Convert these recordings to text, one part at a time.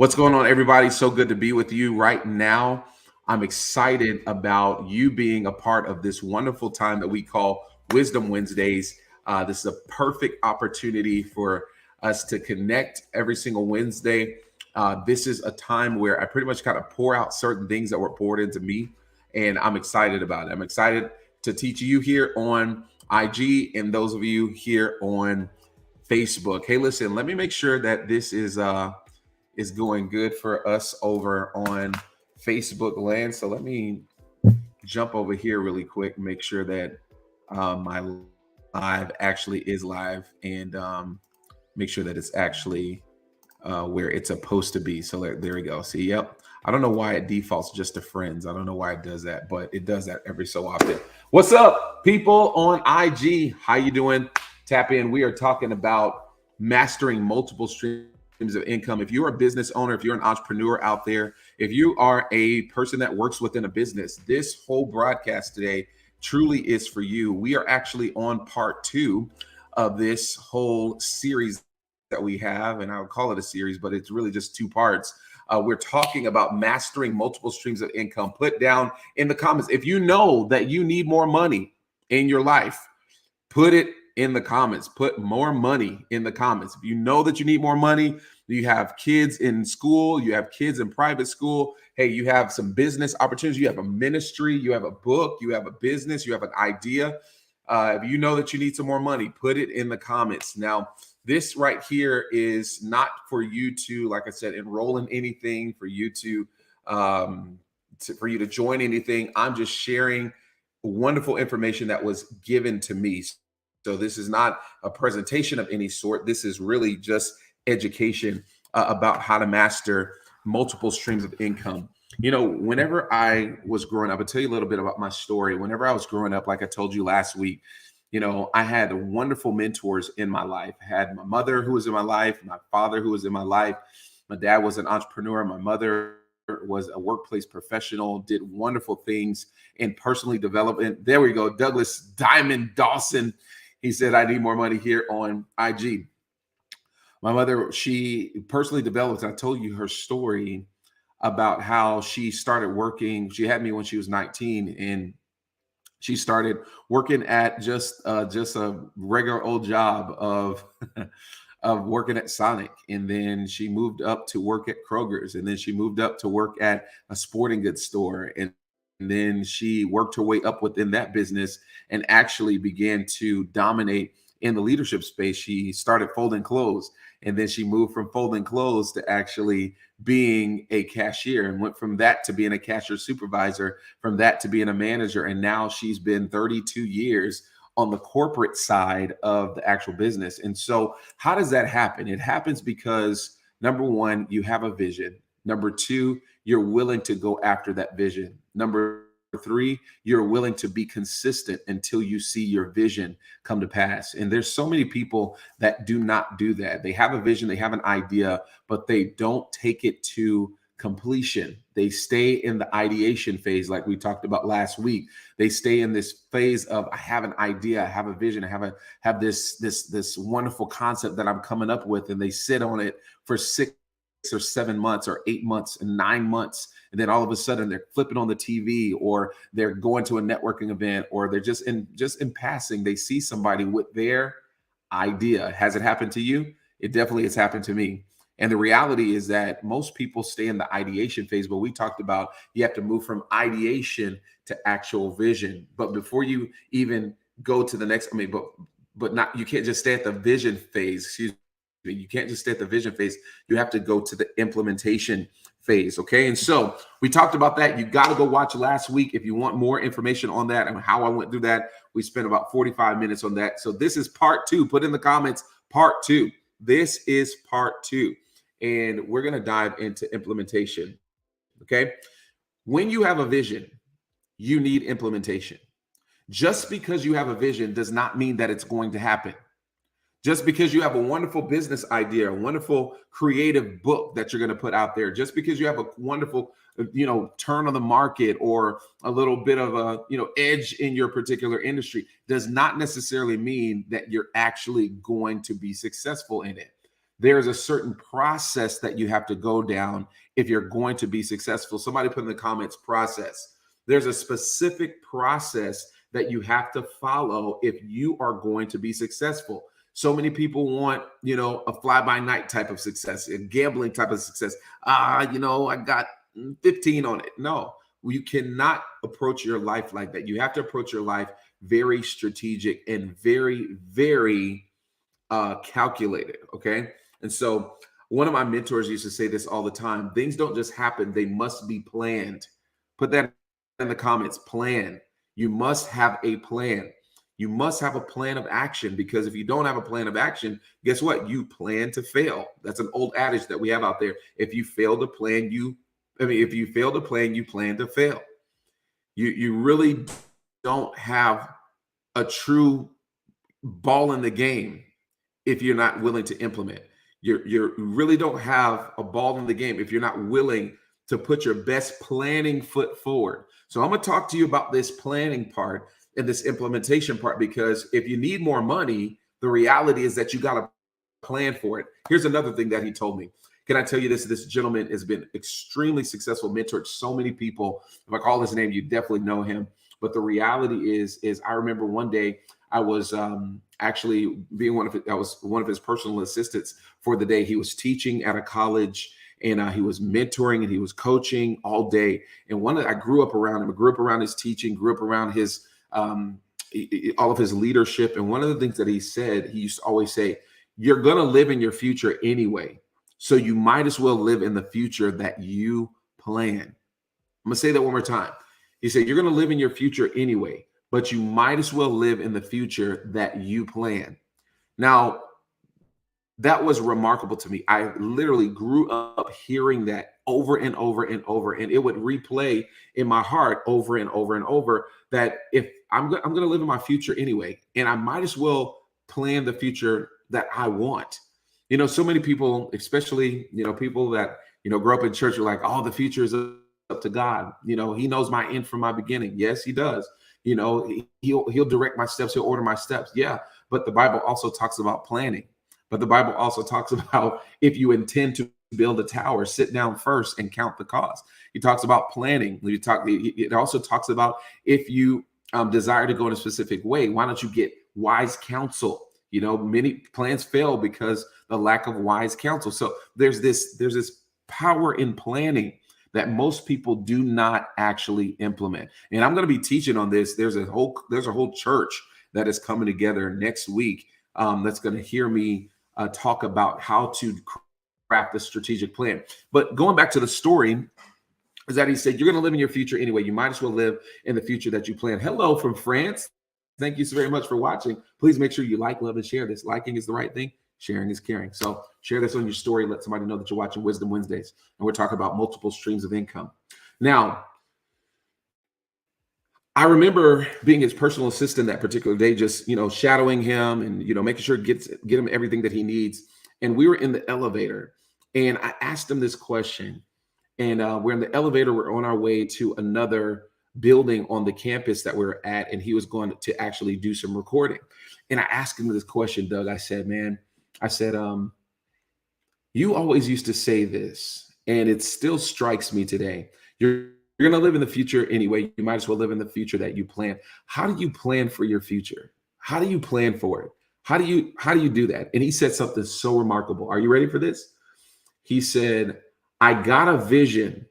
What's going on, everybody? So good to be with you right now. I'm excited about you being a part of this wonderful time that we call Wisdom Wednesdays. This is a perfect opportunity for us to connect every single Wednesday. This is a time where I pretty much kind of pour out certain things that were poured into me, and I'm excited about it. I'm excited to teach you here on IG and those of you here on Facebook. Hey, listen, let me make sure that this is going good for us over on Facebook land. So let me jump over here really quick and make sure that my live actually is live and make sure that it's actually where it's supposed to be. So there we go. See, yep. I don't know why it defaults just to friends. I don't know why it does that, but it does that every so often. What's up, people on IG? How you doing? Tap in. We are talking about mastering multiple streams of income. If you're a business owner, if you're an entrepreneur out there, if you are a person that works within a business, this whole broadcast today truly is for you. We are actually on part 2 of this whole series that we have, and I would call it a series, but it's really just 2 parts. We're talking about mastering multiple streams of income. Put down in the comments if you know that you need more money in your life. Put it in the comments. Put more money in the comments. If you know that you need more money, you have kids in school, you have kids in private school, hey, you have some business opportunities, you have a ministry, you have a book, you have a business, you have an idea. If you know that you need some more money, put it in the comments. Now, this right here is not for you to, like I said, enroll in anything, for you to join anything. I'm just sharing wonderful information that was given to me. So this is not a presentation of any sort. This is really just education about how to master multiple streams of income. You know, whenever I was growing up, I'll tell you a little bit about my story. Whenever I was growing up, like I told you last week, you know, I had wonderful mentors in my life. I had my mother who was in my life, my father who was in my life. My dad was an entrepreneur. My mother was a workplace professional, did wonderful things in personal development. There we go. Douglas Diamond Dawson. He said, I need more money here on IG. My mother, she personally developed, I told you her story about how she started working. She had me when she was 19, and she started working at just a regular old job of of working at Sonic, and then she moved up to work at Kroger's, and then she moved up to work at a sporting goods store, and then she worked her way up within that business and actually began to dominate in the leadership space. She started folding clothes, and then she moved from folding clothes to actually being a cashier, and went from that to being a cashier supervisor, from that to being a manager. And now she's been 32 years on the corporate side of the actual business. And so how does that happen? It happens because, number one, you have a vision. Number two, you're willing to go after that vision. Number 3, you're willing to be consistent until you see your vision come to pass. And there's so many people that do not do that. They have a vision, they have an idea, but they don't take it to completion. They stay in the ideation phase, like we talked about last week. They stay in this phase of, I have an idea, I have a vision, I have this wonderful concept that I'm coming up with, and they sit on it for 6 or 7 months or 8 months and 9 months. And then all of a sudden they're flipping on the TV, or they're going to a networking event, or they're just in passing, they see somebody with their idea. Has it happened to you? It definitely has happened to me. And the reality is that most people stay in the ideation phase, but we talked about you have to move from ideation to actual vision. But before you even go to the next, but not, you can't just stay at the vision phase. Excuse me. You can't just stay at the vision phase. You have to go to the implementation phase. Okay. And so we talked about that. You got to go watch last week if you want more information on that and how I went through that. We spent about 45 minutes on that. So this is part 2. Put in the comments, part 2. This is part 2. And we're going to dive into implementation. Okay. When you have a vision, you need implementation. Just because you have a vision does not mean that it's going to happen. Just because you have a wonderful business idea, a wonderful creative book that you're going to put out there, just because you have a wonderful, turn on the market or a little bit of a, edge in your particular industry, does not necessarily mean that you're actually going to be successful in it. There's a certain process that you have to go down if you're going to be successful. Somebody put in the comments process. There's a specific process that you have to follow if you are going to be successful. So many people want, a fly by night type of success, a gambling type of success. I got 15 on it. No, you cannot approach your life like that. You have to approach your life very strategic and very, very calculated. Okay. And so one of my mentors used to say this all the time: things don't just happen, they must be planned. Put that in the comments. Plan. You must have a plan. You must have a plan of action, because if you don't have a plan of action, guess what? You plan to fail. That's an old adage that we have out there. If you fail to plan, if you fail to plan, you plan to fail. You really don't have a true ball in the game if you're not willing to implement. You really don't have a ball in the game if you're not willing to put your best planning foot forward. So I'm going to talk to you about this planning part and this implementation part, because if you need more money, the reality is that you got to plan for it. Here's another thing that he told me. Can I tell you this? This gentleman has been extremely successful, mentored so many people. If I call his name, you definitely know him. But the reality is I remember one day I was actually being I was one of his personal assistants for the day. He was teaching at a college, and he was mentoring and he was coaching all day. And I grew up around him. I grew up around his teaching, grew up around his all of his leadership. And one of the things that he said, he used to always say, you're going to live in your future anyway. So you might as well live in the future that you plan. I'm going to say that one more time. He said, you're going to live in your future anyway, but you might as well live in the future that you plan. Now, that was remarkable to me. I literally grew up hearing that over and over and over, and it would replay in my heart over and over and over, that if I'm going to live in my future anyway, and I might as well plan the future that I want. So many people, especially, people that, grow up in church, are like, oh, the future is up to God. He knows my end from my beginning. Yes, he does. He'll direct my steps. He'll order my steps. Yeah. But the Bible also talks about planning. But the Bible also talks about, if you intend to build a tower, sit down first and count the cost. He talks about planning. It also talks about, if you desire to go in a specific way, why don't you get wise counsel? Many plans fail because the lack of wise counsel. So there's this power in planning that most people do not actually implement. And I'm going to be teaching on this. There's a whole church that is coming together next week that's going to hear me talk about how to craft a strategic plan. But going back to the story, is that he said, you're going to live in your future anyway. You might as well live in the future that you plan. Hello from France. Thank you so very much for watching. Please make sure you like, love, and share this. Liking is the right thing. Sharing is caring. So share this on your story. Let somebody know that you're watching Wisdom Wednesdays. And we're talking about multiple streams of income. Now, I remember being his personal assistant that particular day, just, shadowing him and, making sure get him everything that he needs. And we were in the elevator, and I asked him this question. And we're in the elevator. We're on our way to another building on the campus that we're at, and he was going to actually do some recording. And I asked him this question, Doug. I said, you always used to say this, and it still strikes me today. You're going to live in the future anyway. You might as well live in the future that you plan. How do you plan for your future? How do you plan for it? How do you do that? And he said something so remarkable. Are you ready for this? He said, I got a vision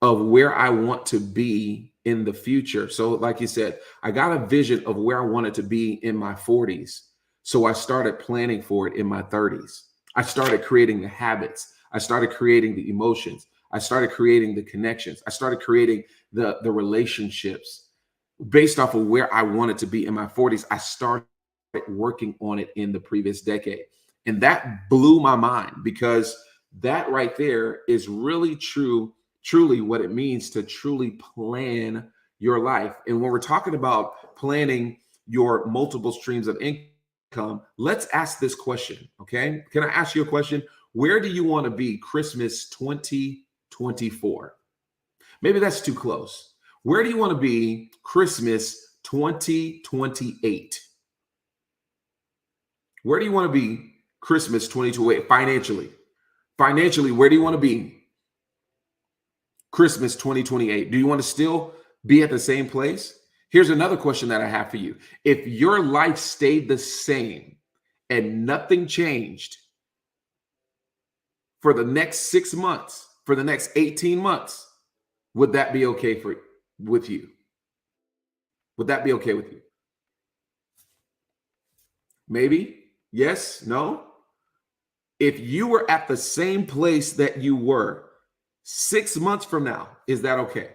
of where I want to be in the future. So like he said, I got a vision of where I wanted to be in my 40s. So I started planning for it in my 30s. I started creating the habits. I started creating the emotions. I started creating the connections. I started creating the relationships based off of where I wanted to be in my 40s. I started working on it in the previous decade. And that blew my mind, because that right there is really truly what it means to truly plan your life. And when we're talking about planning your multiple streams of income, let's ask this question, okay? Can I ask you a question? Where do you want to be Christmas 2024? Maybe that's too close. Where do you want to be Christmas 2028? Where do you want to be Christmas 2028, financially, where do you want to be? Christmas 2028. Do you want to still be at the same place? Here's another question that I have for you. If your life stayed the same and nothing changed for the next 6 months, for the next 18 months, would that be okay with you? Would that be okay with you? Maybe, yes, no. If you were at the same place that you were 6 months from now, is that okay?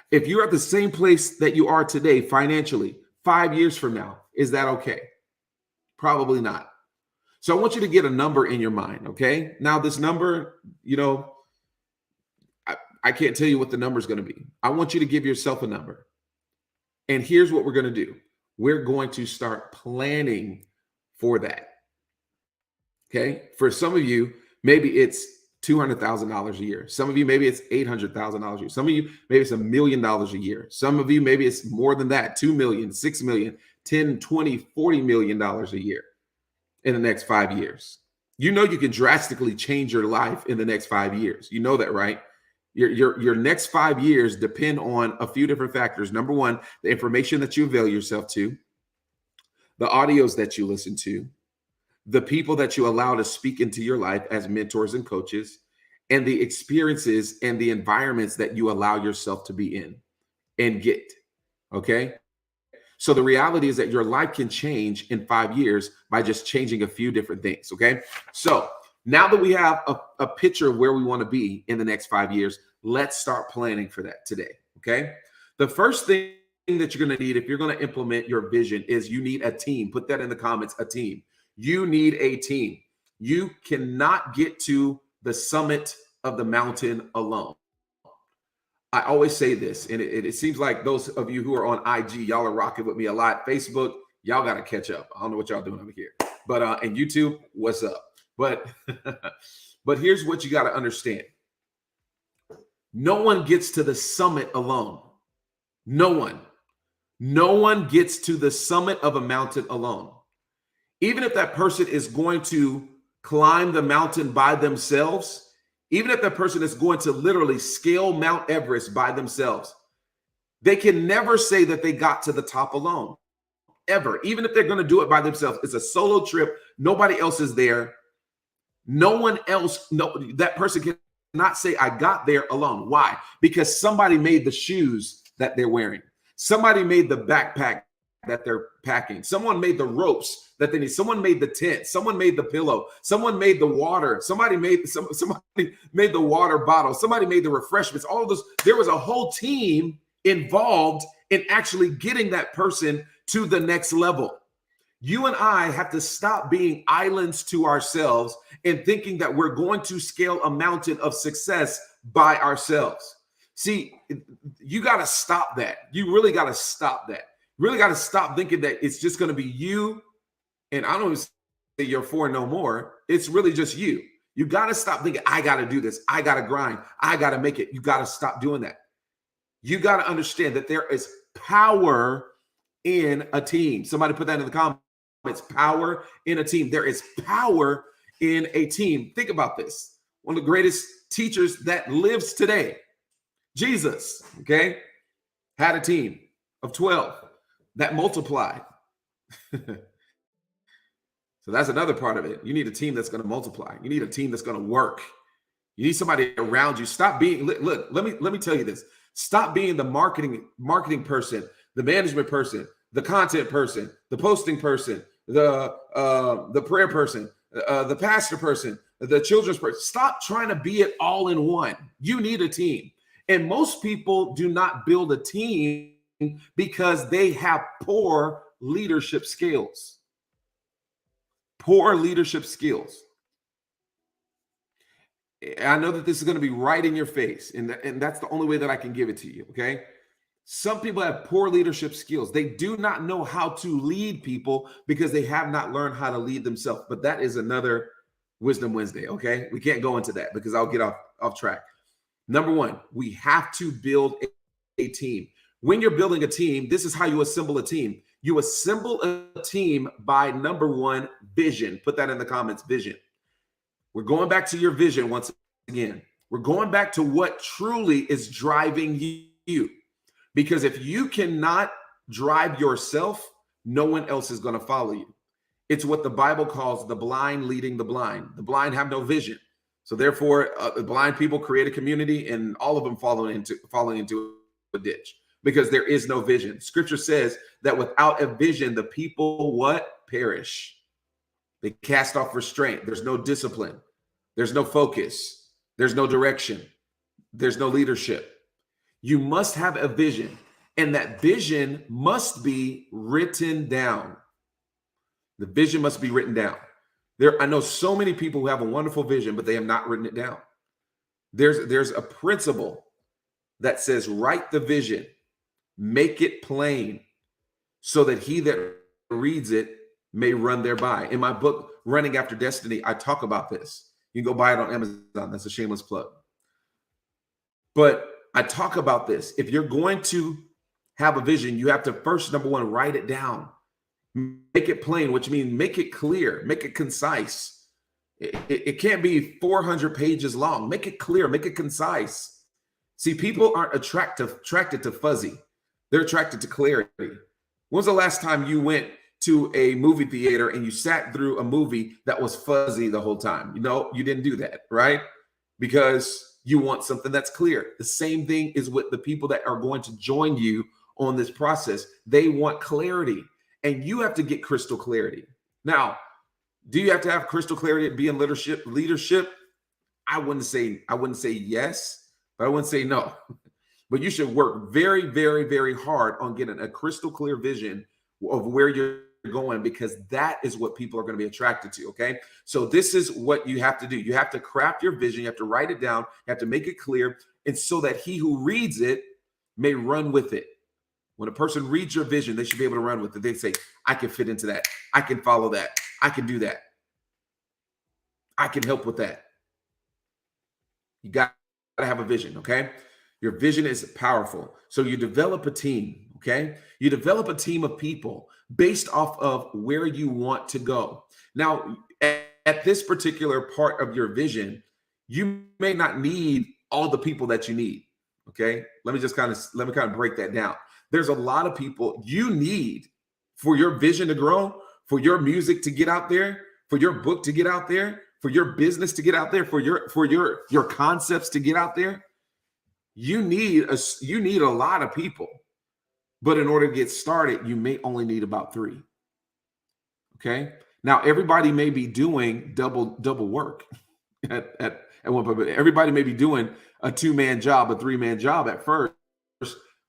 If you're at the same place that you are today financially, 5 years from now, is that okay? Probably not. So I want you to get a number in your mind, okay? Now this number, I can't tell you what the number is going to be. I want you to give yourself a number. And here's what we're going to do. We're going to start planning for that. Okay. For some of you, maybe it's $200,000 a year. Some of you, maybe it's $800,000 a year. Some of you, maybe it's $1 million a year. Some of you, maybe it's more than that, 2 million, 6 million, 10, 20, $40 million a year in the next 5 years. You know, you can drastically change your life in the next 5 years. You know that, right? Your next 5 years depend on a few different factors. Number one, the information that you avail yourself to, the audios that you listen to, the people that you allow to speak into your life as mentors and coaches, and the experiences and the environments that you allow yourself to be in and get. Okay. So the reality is that your life can change in 5 years by just changing a few different things. Okay. So now that we have a picture of where we want to be in the next 5 years, let's start planning for that today. Okay. The first thing that you're going to need if you're going to implement your vision is you need a team. Put that in the comments, a team. You need a team. You cannot get to the summit of the mountain alone. I always say this, and it seems like those of you who are on IG, y'all are rocking with me a lot. Facebook, y'all got to catch up. I don't know what y'all doing over here. But and YouTube, what's up? But but here's what you got to understand. No one gets to the summit alone. No one gets to the summit of a mountain alone. Even if that person is going to climb the mountain by themselves, even if that person is going to literally scale Mount Everest by themselves, they can never say that they got to the top alone, ever. Even if they're going to do it by themselves, it's a solo trip. Nobody else is there. No one else, that person cannot say, I got there alone. Why? Because somebody made the shoes that they're wearing. Somebody made the backpack that they're packing. Someone made the ropes that they need. Someone made the tent. Someone made the pillow. Someone made the water. Somebody made the water bottle. Somebody made the refreshments. All of those. There was a whole team involved in actually getting that person to the next level. You and I have to stop being islands to ourselves and thinking that we're going to scale a mountain of success by ourselves. See, you got to stop that. You really got to stop that. Really got to stop thinking that it's just going to be you. And I don't even say you're for no more. It's really just you. You got to stop thinking, I got to do this. I got to grind. I got to make it. You got to stop doing that. You got to understand that there is power in a team. Somebody put that in the comments. Power in a team. There is power in a team. Think about this. One of the greatest teachers that lives today, Jesus, okay, had a team of 12 that multiplied. So that's another part of it. You need a team that's going to multiply. You need a team that's going to work. You need somebody around you. Stop being, look, let me tell you this. Stop being the marketing person, the management person, the content person, the posting person, the prayer person, the pastor person, the children's person. Stop trying to be it all in one. You need a team. And most people do not build a team because they have poor leadership skills. Poor leadership skills. I know that this is going to be right in your face, and that's the only way that I can give it to you, okay? Some people have poor leadership skills. They do not know how to lead people because they have not learned how to lead themselves. But that is another Wisdom Wednesday, okay? We can't go into that because I'll get off track. Number one, we have to build a team. When you're building a team, this is how you assemble a team. You assemble a team by number one, vision. Put that in the comments, vision. We're going back to your vision once again. We're going back to what truly is driving you. Because if you cannot drive yourself, no one else is going to follow you. It's what the Bible calls the blind leading the blind. The blind have no vision. So therefore, blind people create a community and all of them falling into a ditch because there is no vision. Scripture says that without a vision, the people what? Perish. They cast off restraint. There's no discipline. There's no focus. There's no direction. There's no leadership. You must have a vision, and that vision must be written down. The vision must be written down. I know so many people who have a wonderful vision, but they have not written it down. There's a principle that says, write the vision, make it plain, so that he that reads it may run thereby. In my book, Running After Destiny, I talk about this. You can go buy it on Amazon. That's a shameless plug. But I talk about this. If you're going to have a vision, you have to first, number one, write it down. Make it plain, which means make it clear, make it concise. It can't be 400 pages long. Make it clear, make it concise. See, people aren't attracted to fuzzy. They're attracted to clarity. When was the last time you went to a movie theater and you sat through a movie that was fuzzy the whole time? You know, you didn't do that, right? Because you want something that's clear. The same thing is with the people that are going to join you on this process. They want clarity, and you have to get crystal clarity. Now, do you have to have crystal clarity to be in leadership? I wouldn't say yes, but I wouldn't say no. But you should work very, very, very hard on getting a crystal clear vision of where you're going, because that is what people are going to be attracted to. Okay. So this is what you have to do. You have to craft your vision. You have to write it down. You have to make it clear. And so that he who reads it may run with it. When a person reads your vision, they should be able to run with it. They say, I can fit into that. I can follow that. I can do that. I can help with that. You got to have a vision. Okay. Your vision is powerful. So you develop a team. Okay. You develop a team of people based off of where you want to go. Now, at this particular part of your vision, you may not need all the people that you need. Okay. Let me kind of break that down. There's a lot of people you need for your vision to grow, for your music to get out there, for your book to get out there, for your business to get out there, for your concepts to get out there. You need a lot of people. But in order to get started, you may only need about 3. Okay. Now, everybody may be doing double work at one point, but everybody may be doing a 2-man job, a 3-man job at first,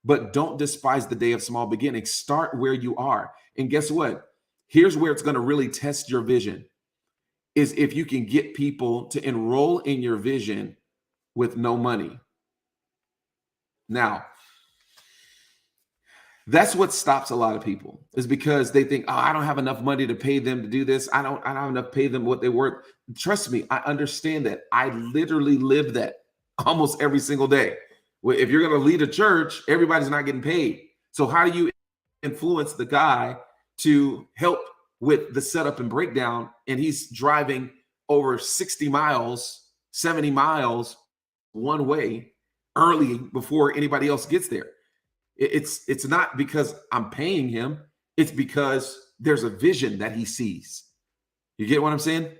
but don't despise the day of small beginnings. Start where you are. And guess what? Here's where it's going to really test your vision, is if you can get people to enroll in your vision with no money. Now, that's what stops a lot of people, is because they think, oh, I don't have enough money to pay them to do this. I don't have enough to pay them what they're worth. Trust me, I understand that. I literally live that almost every single day. If you're going to lead a church, everybody's not getting paid. So how do you influence the guy to help with the setup and breakdown, and he's driving over 60 miles, 70 miles one way early before anybody else gets there? It's not because I'm paying him. It's because there's a vision that he sees. You get what I'm saying?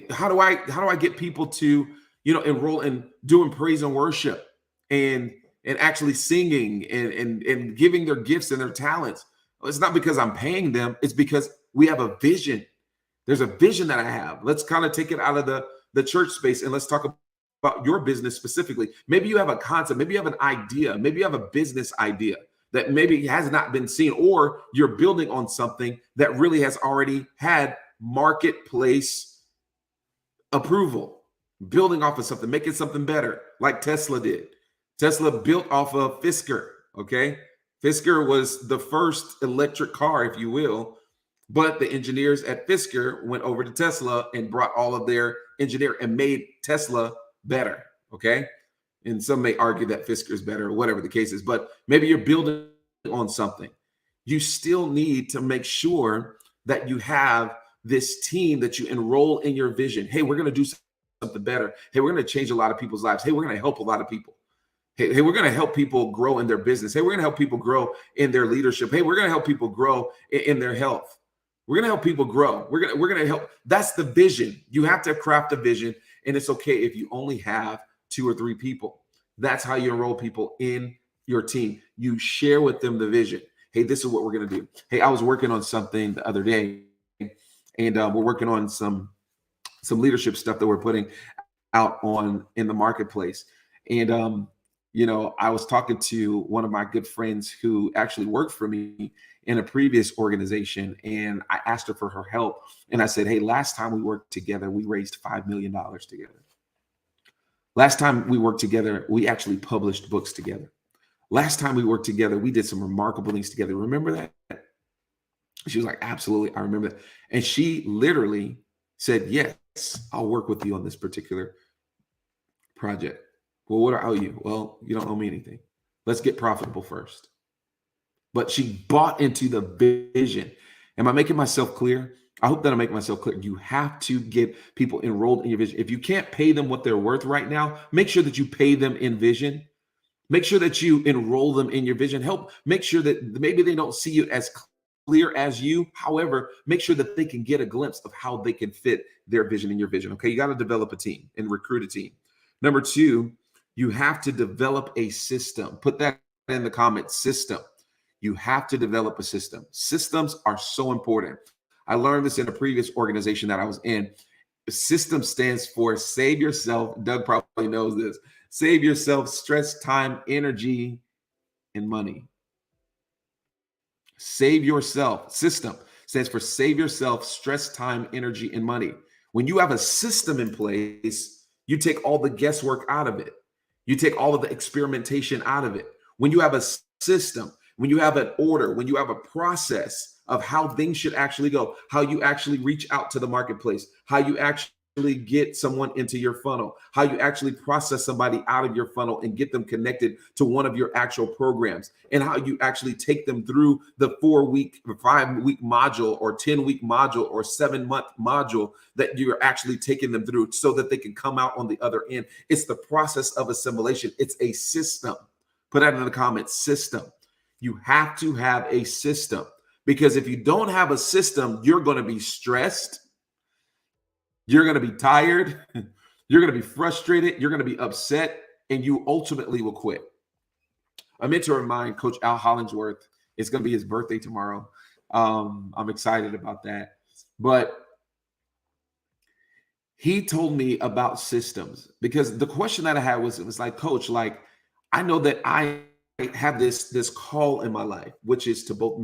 How do I get people to, enroll in doing praise and worship and actually singing and giving their gifts and their talents? Well, it's not because I'm paying them. It's because we have a vision. There's a vision that I have. Let's kind of take it out of the church space and let's talk about your business specifically. Maybe you have a concept, maybe you have an idea, maybe you have a business idea that maybe has not been seen, or you're building on something that really has already had marketplace approval, building off of something, making something better, like Tesla did. Tesla built off of Fisker. Okay. Fisker was the first electric car, if you will, but the engineers at Fisker went over to Tesla and brought all of their engineering and made Tesla better. Okay. And some may argue that Fisker is better, or whatever the case is, but maybe you're building on something. you still need to make sure that you have this team that you enroll in your vision. Hey, we're going to do something better. Hey, we're going to change a lot of people's lives. Hey, we're going to help a lot of people. Hey, we're going to help people grow in their business. Hey, we're going to help people grow in their leadership. Hey, we're going to help people grow in their health. We're going to help people grow. We're going to help. That's the vision. You have to craft a vision, and it's okay if you only have 2 or 3 people. That's how you enroll people in your team. You share with them the vision. Hey, this is what we're going to do. Hey, I was working on something the other day, and we're working on some leadership stuff that we're putting out on in the marketplace. And I was talking to one of my good friends who actually worked for me in a previous organization, and I asked her for her help. And I said, hey, last time we worked together, we raised $5 million together. Last time we worked together, we actually published books together. Last time we worked together, we did some remarkable things together. Remember that? She was like, absolutely, I remember that. And she literally said, yes, I'll work with you on this particular project. Well, what do I owe you? Well, you don't owe me anything. Let's get profitable first. But she bought into the vision. Am I making myself clear? I hope that I'm making myself clear. You have to get people enrolled in your vision. If you can't pay them what they're worth right now, make sure that you pay them in vision. Make sure that you enroll them in your vision. Help make sure that maybe they don't see you as clear as you. However, make sure that they can get a glimpse of how they can fit their vision in your vision. Okay, you got to develop a team and recruit a team. Number 2, you have to develop a system. Put that in the comments, system. You have to develop a system. Systems are so important. I learned this in a previous organization that I was in. System stands for save yourself. Doug probably knows this. Save yourself stress, time, energy, and money. Save yourself. System stands for save yourself stress, time, energy, and money. When you have a system in place, you take all the guesswork out of it. You take all of the experimentation out of it. When you have a system, when you have an order, when you have a process of how things should actually go, how you actually reach out to the marketplace, how you actually get someone into your funnel, how you actually process somebody out of your funnel and get them connected to one of your actual programs, and how you actually take them through the 4-week, 5-week module or 10-week module or 7-month module that you're actually taking them through so that they can come out on the other end. It's the process of assimilation. It's a system. Put that in the comments, system. You have to have a system, because if you don't have a system, you're going to be stressed. You're going to be tired. You're going to be frustrated. You're going to be upset, and you ultimately will quit. A mentor of mine, Coach Al Hollingsworth, it's going to be his birthday tomorrow. I'm excited about that. But he told me about systems, because the question that I had was, it was like, Coach, like, I know that I have this call in my life, which is to both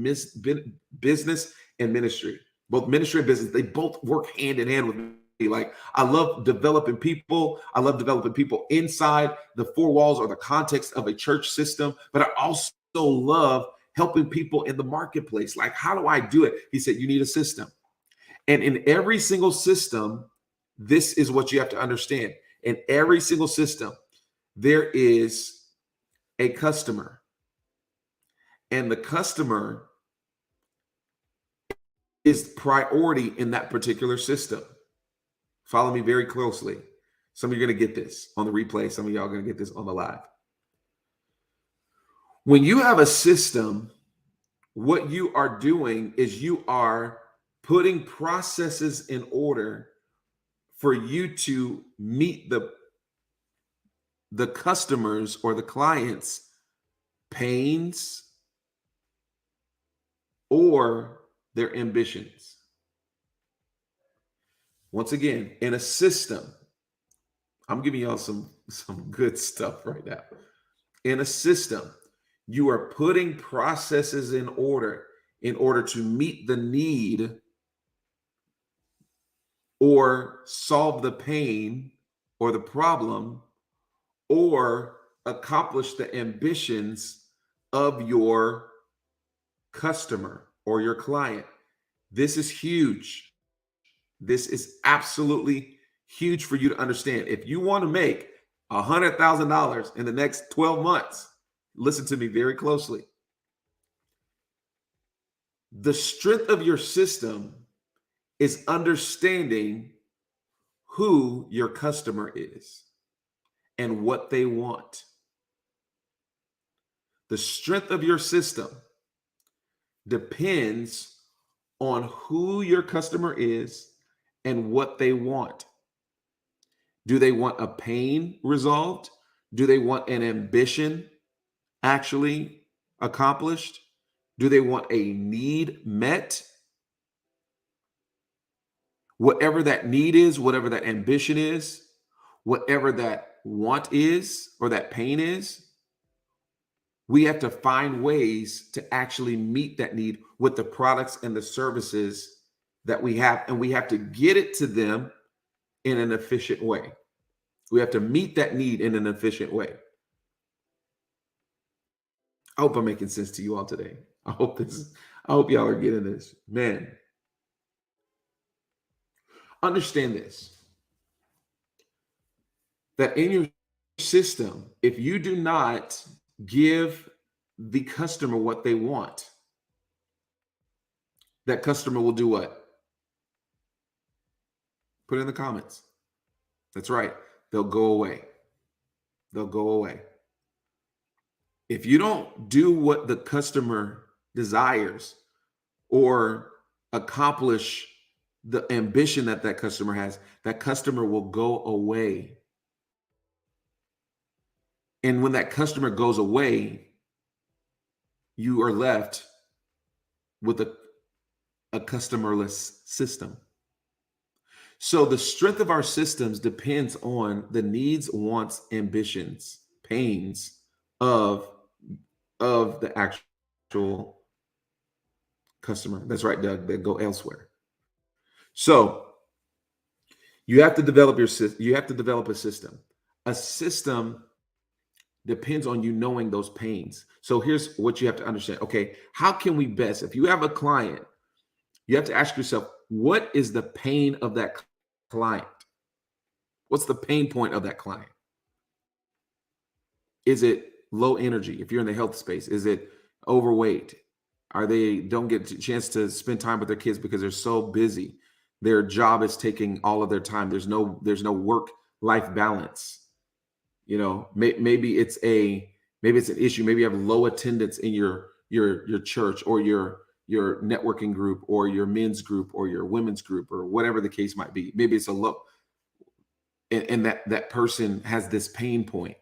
business and ministry. Both ministry and business, they both work hand in hand with me. Like, I love developing people. I love developing people inside the 4 walls or the context of a church system. But I also love helping people in the marketplace. Like, how do I do it? He said, you need a system. And in every single system, this is what you have to understand. In every single system, there is a customer, and the customer is priority in that particular system. Follow me very closely. Some of you are going to get this on the replay. Some of y'all are going to get this on the live. When you have a system, what you are doing is you are putting processes in order for you to meet the customers or the clients' pains or their ambitions. Once again, in a system, I'm giving y'all some good stuff right now. In a system, you are putting processes in order to meet the need or solve the pain or the problem or accomplish the ambitions of your customer or your client. This is huge. This is absolutely huge for you to understand. If you want to make $100,000 in the next 12 months, listen to me very closely. The strength of your system is understanding who your customer is and what they want. The strength of your system depends on who your customer is and what they want. Do they want a pain resolved? Do they want an ambition actually accomplished? Do they want a need met? Whatever that need is, whatever that ambition is, whatever that want is or that pain is, we have to find ways to actually meet that need with the products and the services that we have. And we have to get it to them in an efficient way. We have to meet that need in an efficient way. I hope I'm making sense to you all today. I hope y'all are getting this. Man, understand this. That in your system, if you do not give the customer what they want, that customer will do what? Put it in the comments. That's right. They'll go away. They'll go away. If you don't do what the customer desires or accomplish the ambition that that customer has, that customer will go away. And when that customer goes away, you are left with a customerless system. So the strength of our systems depends on the needs, wants, ambitions, pains of the actual customer. That's right, Doug. They go elsewhere. So you have to develop a system. A system depends on you knowing those pains. So here's what you have to understand. Okay, how can we best, if you have a client, you have to ask yourself, what is the pain of that client? What's the pain point of that client? Is it low energy? If you're in the health space, is it overweight? Are they don't get a chance to spend time with their kids because they're so busy? Their job is taking all of their time. There's no work-life balance. You know, maybe it's an issue. Maybe you have low attendance in your church or your networking group or your men's group or your women's group or whatever the case might be. Maybe it's a low, and that person has this pain point.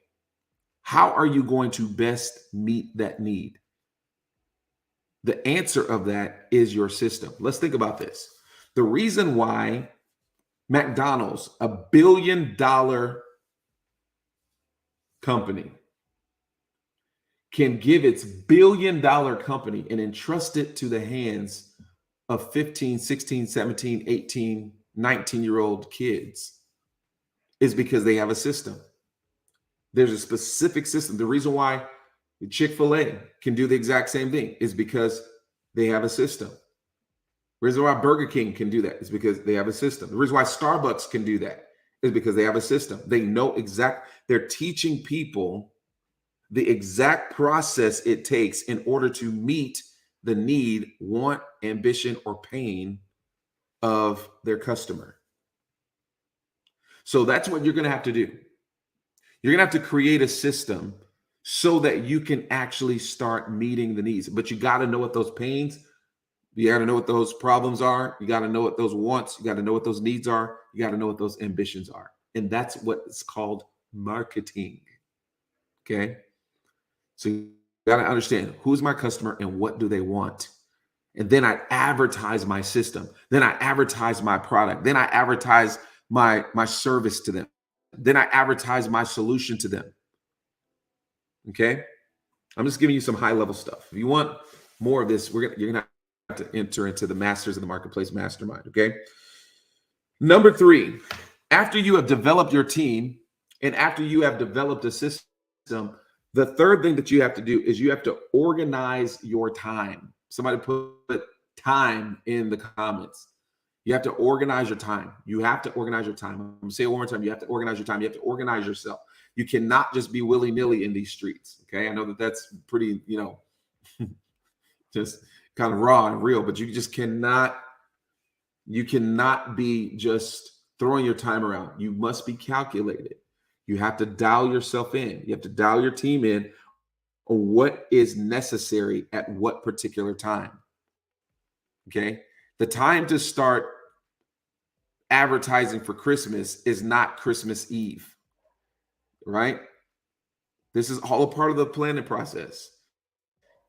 How are you going to best meet that need? The answer of that is your system. Let's think about this. The reason why McDonald's, a $1 billion company, can give its $1 billion company and entrust it to the hands of 15, 16, 17, 18, 19-year-old kids is because they have a system. There's a specific system. The reason why Chick-fil-A can do the exact same thing is because they have a system. The reason why Burger King can do that is because they have a system. The reason why Starbucks can do that is because they have a system. They know they're teaching people the exact process it takes in order to meet the need, want, ambition, or pain of their customer. So that's what you're going to have to do. You're going to have to create a system so that you can actually start meeting the needs. But you got to know what those pains, you got to know what those problems are. You got to know what those wants. You got to know what those needs are. You got to know what those ambitions are. And that's what it's called marketing. Okay. So you got to understand who's my customer and what do they want. And then I advertise my system. Then I advertise my product. Then I advertise my service to them. Then I advertise my solution to them. Okay. I'm just giving you some high level stuff. If you want more of this, you're going to have to enter into the Masters of the Marketplace Mastermind. Okay. Number 3, after you have developed your team and after you have developed a system, the third thing that you have to do is you have to organize your time. Somebody put time in the comments. You have to organize your time. You have to organize your time. I'm going to say it one more time. You have to organize your time. You have to organize yourself. You cannot just be willy-nilly in these streets. Okay. I know that that's pretty, just kind of raw and real, but you cannot be just throwing your time around. You must be calculated. You have to dial yourself in. You have to dial your team in on what is necessary at what particular time. Okay. The time to start advertising for Christmas is not Christmas Eve, right? This is all a part of the planning process.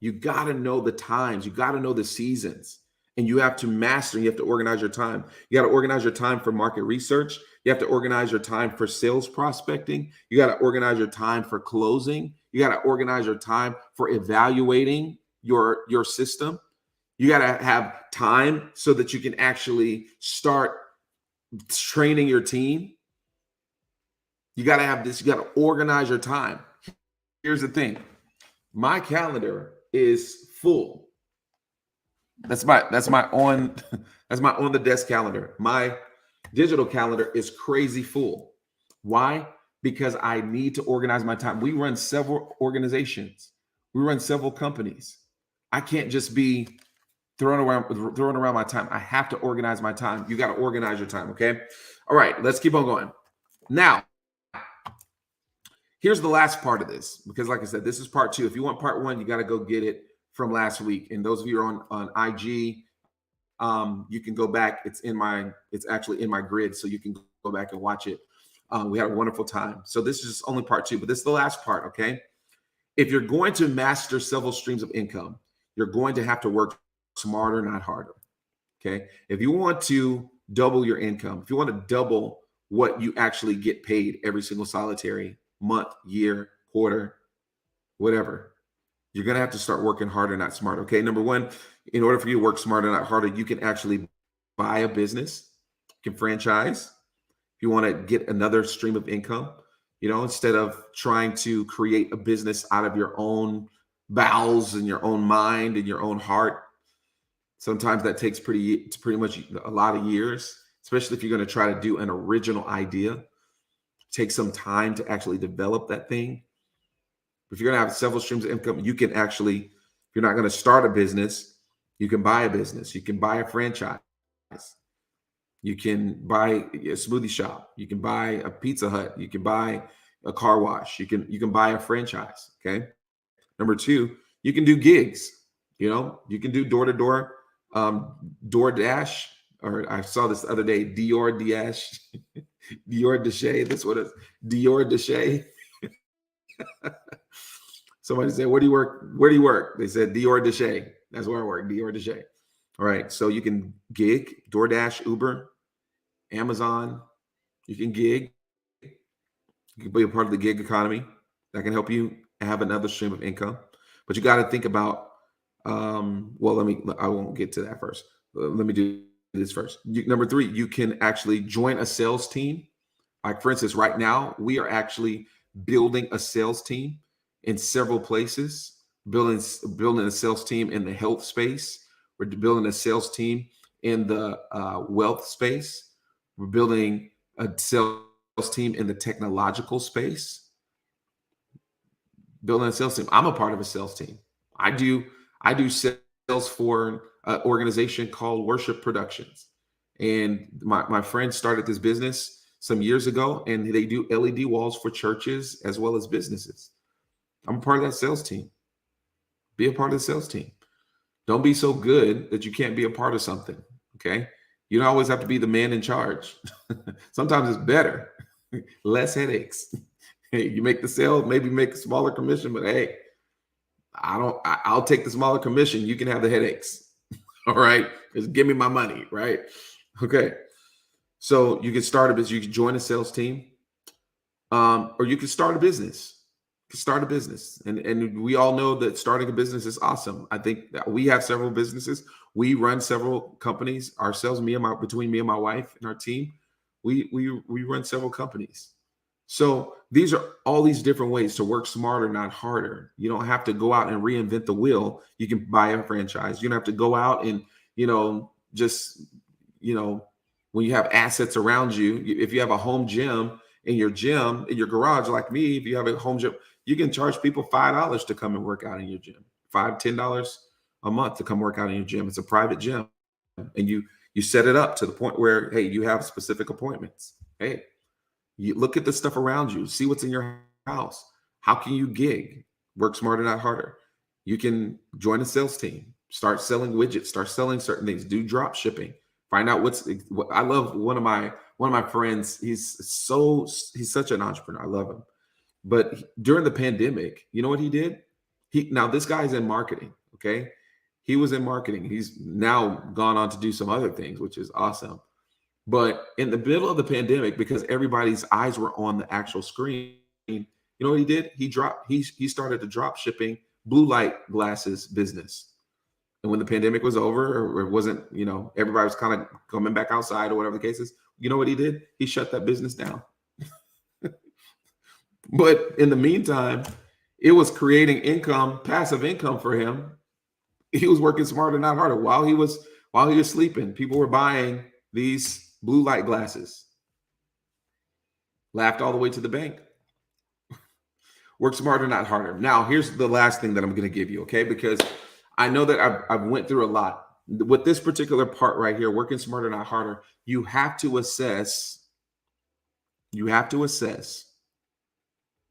You got to know the times, you got to know the seasons, and you have to master, you have to organize your time. You got to organize your time for market research. You have to organize your time for sales prospecting. You got to organize your time for closing. You got to organize your time for evaluating your system. You got to have time so that you can actually start training your team. You got to have this, you got to organize your time. Here's the thing. My calendar is full. That's my on the desk calendar. My digital calendar is crazy full. Why? Because I need to organize my time. We run several organizations. We run several companies. I can't just be throwing around my time. I have to organize my time. You got to organize your time, okay? All right, let's keep on going. Now, here's the last part of this, because like I said, this is part 2. If you want part 1, you got to go get it from last week. And those of you who are on IG, you can go back. It's actually in my grid, so you can go back and watch it. We had a wonderful time. So this is only part 2, but this is the last part, okay? If you're going to master several streams of income, you're going to have to work smarter, not harder, okay? If you want to double your income, if you want to double what you actually get paid every single solitary month, year, quarter, whatever, you're going to have to start working harder, not smarter. Okay. Number 1, in order for you to work smarter, not harder, you can actually buy a business, you can franchise. If you want to get another stream of income, instead of trying to create a business out of your own bowels and your own mind and your own heart, sometimes that takes pretty much a lot of years, especially if you're going to try to do an original idea. Take some time to actually develop that thing. If you're going to have several streams of income, you can actually, if you're not going to start a business, you can buy a business. You can buy a franchise. You can buy a smoothie shop. You can buy a Pizza Hut. You can buy a car wash. You can buy a franchise. Okay. Number 2, you can do gigs. You can do door-to-door, DoorDash, or I saw this the other day, Dior Dash, Dior Dashay. This what is Dior Dashay. Somebody said, "Where do you work? Where do you work?" They said Dior Dashay. That's where I work, Dior Dashay. All right, so you can gig, DoorDash, Uber, Amazon. You can gig. You can be a part of the gig economy. That can help you have another stream of income. But you got to think about. I won't get to that first. Let me do this first. Number 3, you can actually join a sales team. Like for instance, right now we are actually building a sales team in several places. Building a sales team in the health space. We're building a sales team in the wealth space. We're building a sales team in the technological space. Building a sales team. I'm a part of a sales team. I do sales for an organization called Worship Productions. And my friend started this business some years ago, and they do LED walls for churches as well as businesses. I'm a part of that sales team. Be a part of the sales team. Don't be so good that you can't be a part of something, okay? You don't always have to be the man in charge. Sometimes it's better. Less headaches. Hey, you make the sale, maybe make a smaller commission, but hey, I'll take the smaller commission. You can have the headaches. All right. Just give me my money. Right. Okay. So you can start a business. You can join a sales team, or you can start a business. And we all know that starting a business is awesome. I think that we have several businesses. We run several companies ourselves, between me and my wife and our team, we run several companies. So these are all these different ways to work smarter, not harder. You don't have to go out and reinvent the wheel. You can buy a franchise. You don't have to go out and, when you have assets around you, if you have a home gym in your garage, like me, if you have a home gym, you can charge people $5 to come and work out in your gym, $5, $10, a month to come work out in your gym. It's a private gym, and you set it up to the point where, hey, you have specific appointments. Hey, you look at the stuff around you, see what's in your house. How can you gig? Work smarter, not harder. You can join a sales team, start selling widgets, start selling certain things, do drop shipping. Find out what I love. One of my friends, he's such an entrepreneur. I love him. But during the pandemic, you know what he did? Now this guy's in marketing, okay? He was in marketing. He's now gone on to do some other things, which is awesome. But in the middle of the pandemic, because everybody's eyes were on the actual screen, you know what he did? He started a drop shipping blue light glasses business. And when the pandemic was over, or it wasn't, everybody was kind of coming back outside or whatever the case is, you know what he did? He shut that business down. But in the meantime, it was creating income, passive income for him. He was working smarter, not harder. While he was sleeping, people were buying these blue light glasses. Laughed all the way to the bank. Work smarter, not harder. Now, here's the last thing that I'm going to give you, okay? Because I know that I've went through a lot. With this particular part right here, working smarter, not harder, you have to assess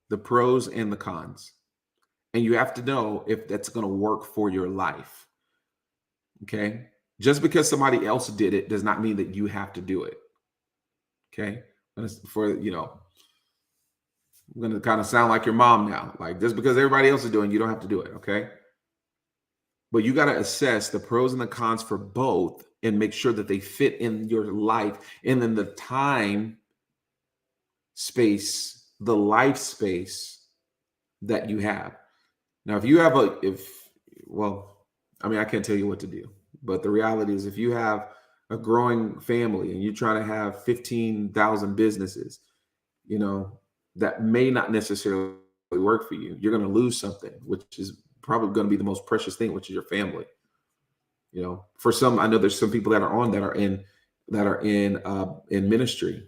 the pros and the cons. And you have to know if that's going to work for your life. Okay? Just because somebody else did it does not mean that you have to do it. Okay? I'm going to kind of sound like your mom now. Like, just because everybody else is doing, you don't have to do it. Okay? But you got to assess the pros and the cons for both and make sure that they fit in your life and then the time space, the life space that you have. Now, if you have I can't tell you what to do, but the reality is if you have a growing family and you're trying to have 15,000 businesses, that may not necessarily work for you. You're going to lose something, which is probably going to be the most precious thing, which is your family. For some, I know there's some people that are in ministry.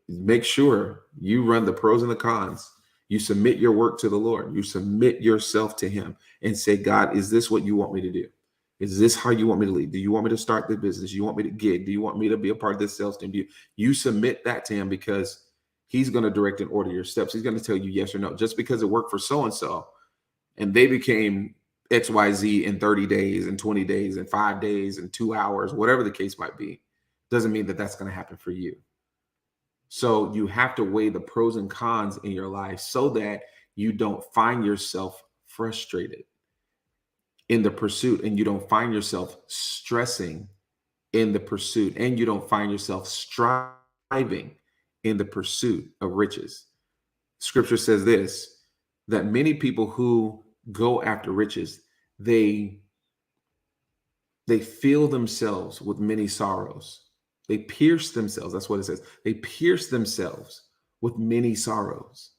Make sure you run the pros and the cons. You submit your work to the Lord. You submit yourself to him and say, God, is this what you want me to do? Is this how you want me to lead? Do you want me to start the business? Do you want me to gig? Do you want me to be a part of this sales team? You submit that to him because he's going to direct and order your steps. He's going to tell you yes or no. Just because it worked for so-and-so and they became XYZ in 30 days and 20 days and 5 days and 2 hours, whatever the case might be, doesn't mean that that's going to happen for you. So you have to weigh the pros and cons in your life so that you don't find yourself frustrated in the pursuit and you don't find yourself stressing in the pursuit and you don't find yourself striving in the pursuit of riches. Scripture says this, that many people who go after riches, they fill themselves with many sorrows. They pierce themselves. That's what it says. They pierce themselves with many sorrows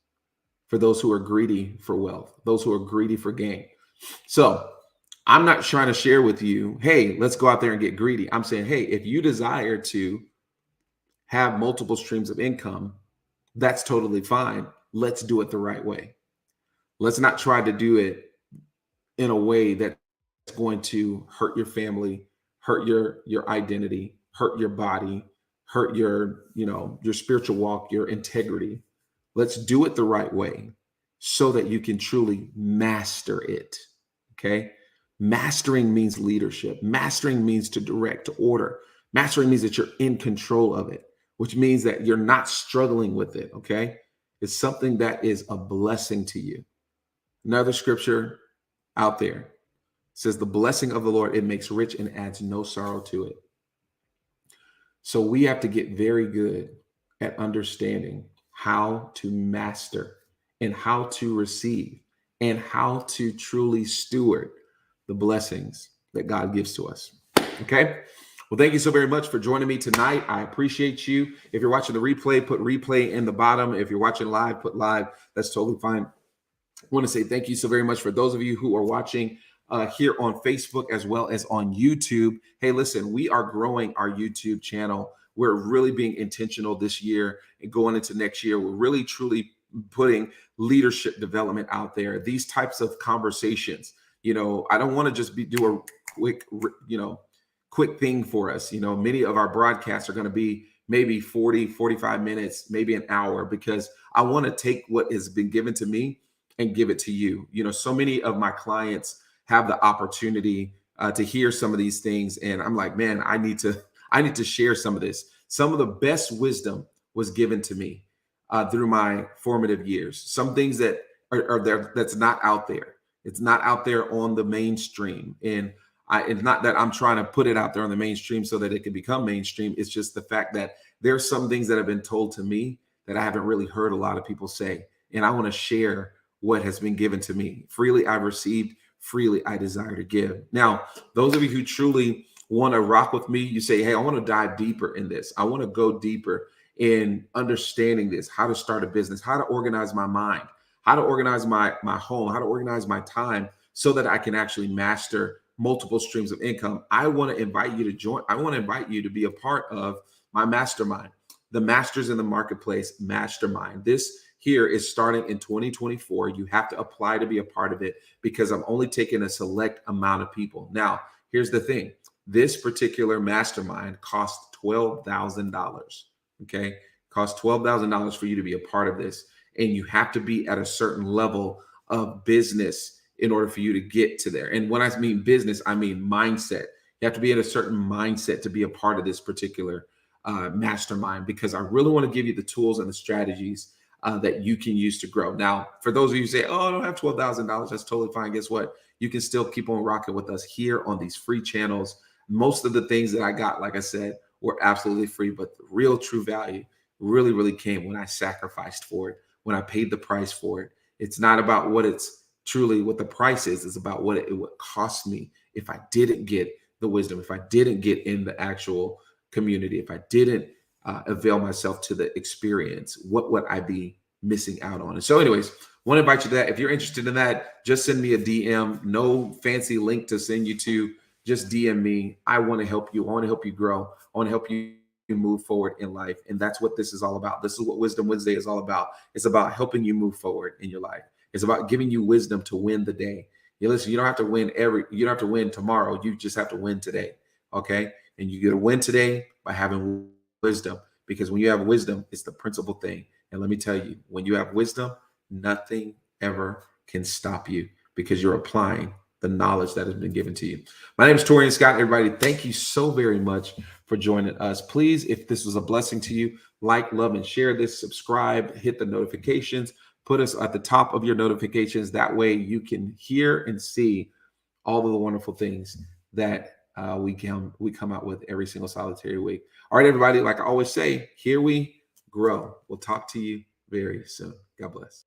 for those who are greedy for wealth, those who are greedy for gain. So I'm not trying to share with you, hey, let's go out there and get greedy. I'm saying, hey, if you desire to have multiple streams of income, that's totally fine. Let's do it the right way. Let's not try to do it in a way that's going to hurt your family, hurt your identity, hurt your body, hurt your spiritual walk, your integrity. Let's do it the right way so that you can truly master it. Okay. Mastering means leadership. Mastering means to direct, to order. Mastering means that you're in control of it, which means that you're not struggling with it. Okay. It's something that is a blessing to you. Another scripture out there says the blessing of the Lord, it makes rich and adds no sorrow to it. So we have to get very good at understanding how to master and how to receive and how to truly steward the blessings that God gives to us. Okay. Well, thank you so very much for joining me tonight. I appreciate you. If you're watching the replay, put replay in the bottom. If you're watching live, put live. That's totally fine. I want to say thank you so very much for those of you who are watching here on Facebook as well as on YouTube. Hey, listen, we are growing our YouTube channel. We're really being intentional this year and going into next year. We're really, truly putting leadership development out there. These types of conversations, I don't want to just do a quick, quick thing for us. Many of our broadcasts are going to be maybe 40, 45 minutes, maybe an hour, because I want to take what has been given to me and give it to you. So many of my clients have the opportunity to hear some of these things, and I'm like, man, I need to share some of this. Some of the best wisdom was given to me through my formative years. Some things that are there that's not out there. It's not out there on the mainstream, and it's not that I'm trying to put it out there on the mainstream so that it can become mainstream. It's just the fact that there's some things that have been told to me that I haven't really heard a lot of people say, and I want to share what has been given to me. Freely I've received, freely I desire to give. Now, those of you who truly want to rock with me, you say, hey, I want to dive deeper in this. I want to go deeper in understanding this, how to start a business, how to organize my mind, how to organize my home, how to organize my time so that I can actually master multiple streams of income. I want to invite you to join. I want to invite you to be a part of my mastermind, the Masters in the Marketplace Mastermind. This here is starting in 2024. You have to apply to be a part of it because I'm only taking a select amount of people. Now, here's the thing. This particular mastermind costs $12,000. Okay. Costs $12,000 for you to be a part of this. And you have to be at a certain level of business in order for you to get to there. And when I mean business, I mean mindset. You have to be in a certain mindset to be a part of this particular mastermind, because I really want to give you the tools and the strategies that you can use to grow. Now, for those of you who say, oh, I don't have $12,000, that's totally fine. Guess what? You can still keep on rocking with us here on these free channels. Most of the things that I got, like I said, were absolutely free, but the real true value really, really came when I sacrificed for it, when I paid the price for it. It's not about what the price is. It's about what it would cost me if I didn't get the wisdom, if I didn't get in the actual community, if I didn't avail myself to the experience, what would I be missing out on? And so anyways, want to invite you to that. If you're interested in that, just send me a DM. No fancy link to send you to. Just DM me. I want to help you. I want to help you grow. I want to help you move forward in life. And that's what this is all about. This is what Wisdom Wednesday is all about. It's about helping you move forward in your life. It's about giving you wisdom to win the day. Listen, you don't have to win tomorrow. You just have to win today. Okay. And you get to win today by having wisdom, because when you have wisdom, it's the principal thing. And let me tell you, when you have wisdom, nothing ever can stop you, because you're applying the knowledge that has been given to you. My name is Torian Scott. Everybody, thank you so very much for joining us. Please, if this was a blessing to you, like, love, and share this, subscribe, hit the notifications, put us at the top of your notifications. That way you can hear and see all of the wonderful things that we come out with every single solitary week. All right, everybody, like I always say, here we grow. We'll talk to you very soon. God bless.